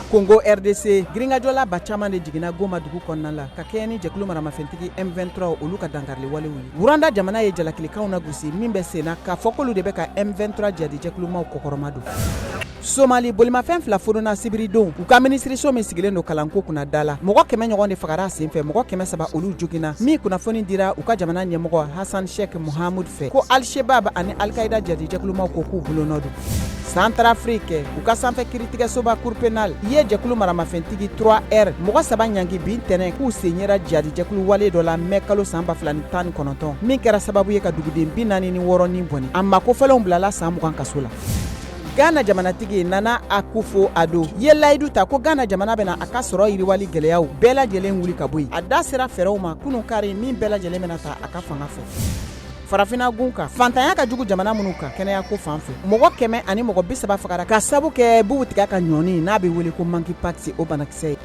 Congo RDC gringajola ba caman de jiginna Goma dugu kɔnɔna la ka kɛɲɛ ni jɛkulu maramafɛntigi M23 olu ka dankarili walew ye. Buranda jamana ye jalakilikanw na gosi min bɛ senna k'a fɔ k'olu de bɛ ka M23 jadi jɛkulumaw kɔkɔrɔma don. Somali bolimafɛn fila furuna sibiridon u ka minisiriso min sigilen don kalanko kunna da la mɔgɔ 100 ɲɔgɔn de fagara senfɛ mɔgɔ 300 olu joginna min kunnafoni dira u ka jamana ɲɛmɔgɔ Hassan Sheikh Mohamud fɛ ko Al-Shabaab ani Al-Qaida jadi jɛkulumaw ko k'u bolonɔ don. Centrafrique u ka sanfɛ kiiritigɛsoba Cour pénale ye jɛkulu maramafɛntigi 3R mɔgɔ 3 ɲangi bin tɛnɛ k'u sen yera jadi jɛkulu wale dɔ la mɛ kalo san 2019 min kɛra sababu ye ka duguden 46 ni bɔnni a makofɛlenw bilala san 20 kaso la. Ghana jamanatigi Nana Akufo-Addo ye layidu ta ko Ghana jamana bɛna a ka sɔrɔ yiriwali gɛlɛyaw bɛɛ lajɛlen wuli ka bɔ yen. A da sera fɛɛrɛw ma kunun kari min bɛɛ lajɛlen bɛna ta a ka fanga fɛ. Farafina gun kan fantanya ka jugu jamana minnu kan kɛnɛya ko fan fɛ mɔgɔ 100 ani mɔgɔ 30 fagara ka sabu kɛ bugu tigɛ ka ɲɔni n'a bɛ wele ko monkeypox o banakisɛ ye.